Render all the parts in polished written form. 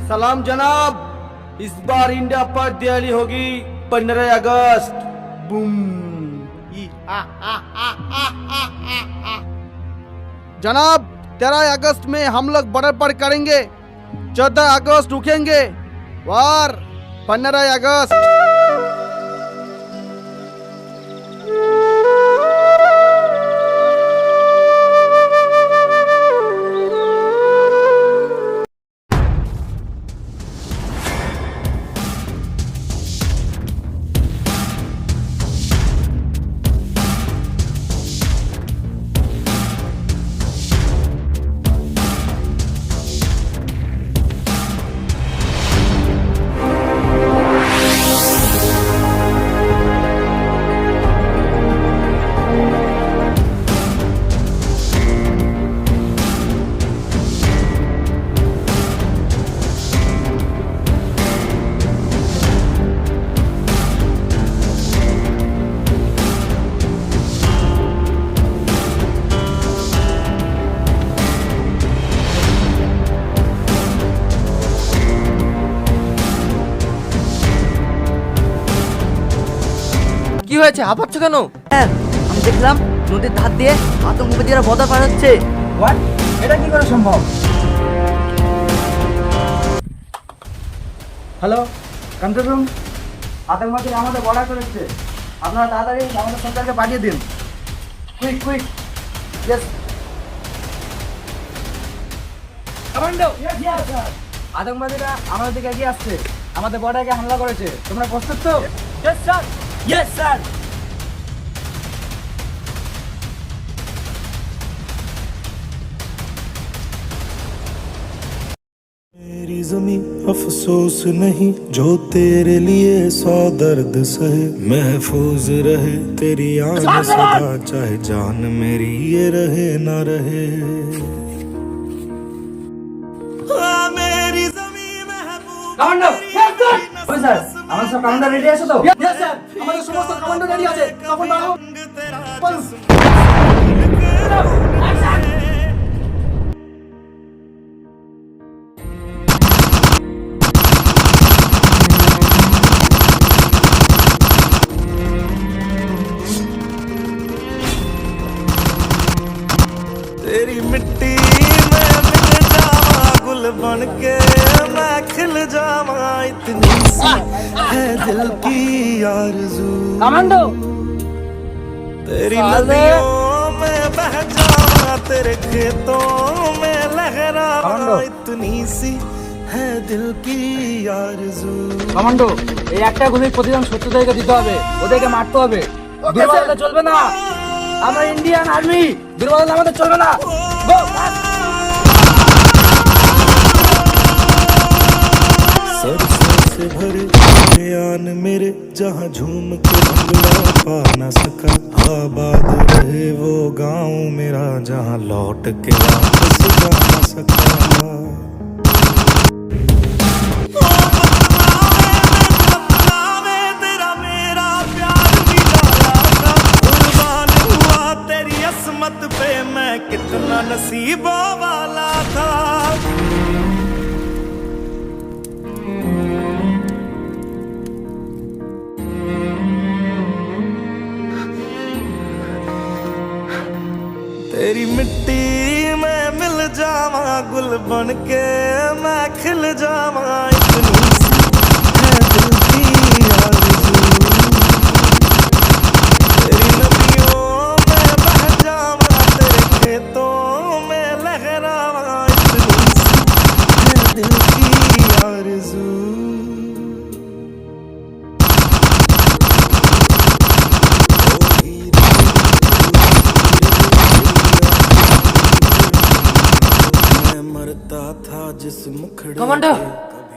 सलाम जनाब। इस बार इंडिया पर दिवाली होगी 15 अगस्त। बूम। जनाब 13 अगस्त में हम लोग बॉर्डर पर करेंगे, 14 अगस्त रुकेंगे, और 15 अगस्त। কি হয়েছে, হাঁপাচ্ছ কেন? স্যার, আমি দেখলাম নদীর ধার দিয়ে আতঙ্কবাদীরা বর্ডার পার হচ্ছে। হোয়াট? এটা কি করে সম্ভব? Hello, control room. আতঙ্কবাদীরা আমাদের বর্ডার করেছে। আপনারা তাড়াতাড়ি আমাদের সরকারকে পাঠিয়ে দিন। Quick quick. Yes commando. Yes sir. আতঙ্কবাদীরা আমাদের দিকে এগিয়ে আসছে, আমাদের বর্ডারকে হামলা করেছে। তোমরা প্রস্তুত তো? Yes sir. Yes sir. मेरी ज़मीं अफसोस नहीं, जो तेरे लिए 100 दर्द सहे। महफूज रहे तेरी आन सदा, चाहे जान मेरी ये रहे ना रहे। मेरी ज़मीं महबूब। কমান্ডো। Yes sir. ওই স্যার, আমাদের সব কমান্ডো রেডি আছে তো? ইয়েস স্যার, আমাদের সমস্ত কমান্ডো রেডি আছে। তখন বাবু বলুন। तेरी मिट्टी में मिल जावा, गुल बन के मैं खिल जावा। इतनी सी है दिल की आरज़ू, কমান্ডো। तेरी नदियों में बह जावा, तेरे खेतों में लहरावा। इतनी सी है दिल की आरज़ू। কমান্ডো, এই একটা গুলির প্রতিদান শত্রুদেরকে দিতে হবে, ওদেরকে মারতে হবে। দুর্বলতা চলবে না। আমরা ইন্ডিয়ান আর্মি, দুর্বলতা আমাদের চলবে না। গো। सरसों से भरे बयान मेरे, जहाँ झूम के भंगड़ा पा न सका। आबाद रहे वो गांव मेरा, जहाँ लौट के वापस जा न सका। तेरा मेरा प्यार भी डाला था, कुर्बान हुआ तेरी असमत पे मैं, कितना नसीबों वाला था। तेरी मिट्टी में मिल जावा, गुल बन के मैं खिल जावा। इतनी सी है दिल की आरज़ू, तेरी नदियों में बह जावा, तेरे खेतों में लहरावा। इतनी सी है दिल की आरज़ू। मरता था जिस मुखड़े। কমান্ডো,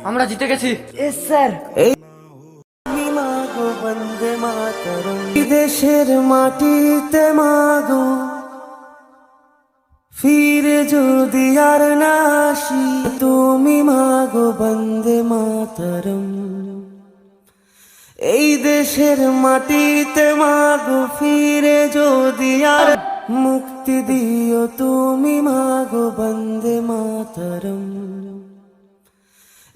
আমরা জিতে গেছি। S sir. মাগো বন্দে মাতরম, দেশের মাটিতে মাগো ফিরে যদি আর না আসি, তুমি মাগো বন্দে মাতরম। এই দেশের মাটিতে মাগো ফিরে যদি আর মুক্তি দিও তুমি মাগো বন্দে মাতরম।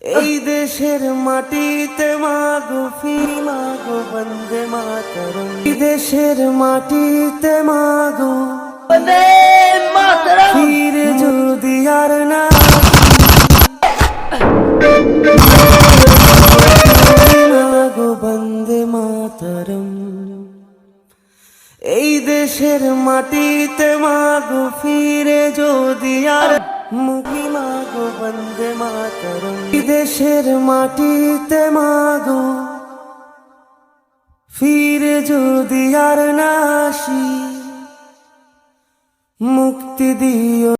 এই দেশের মাটিতে মাগো ফিরি মাগো বন্দে মাতরম এই দেশের মাটিতে মাগো বন্দে মাতরম ফিরে যদি আর না মাগো বন্দে মাতরম এই দেশের মাটিতে মাগো ফিরে যদি আর মুখি মাগো বন্দে মাতরম এই দেশের মাটিতে মাগো ফিরে যদি আর না আসি মুক্তি দিও।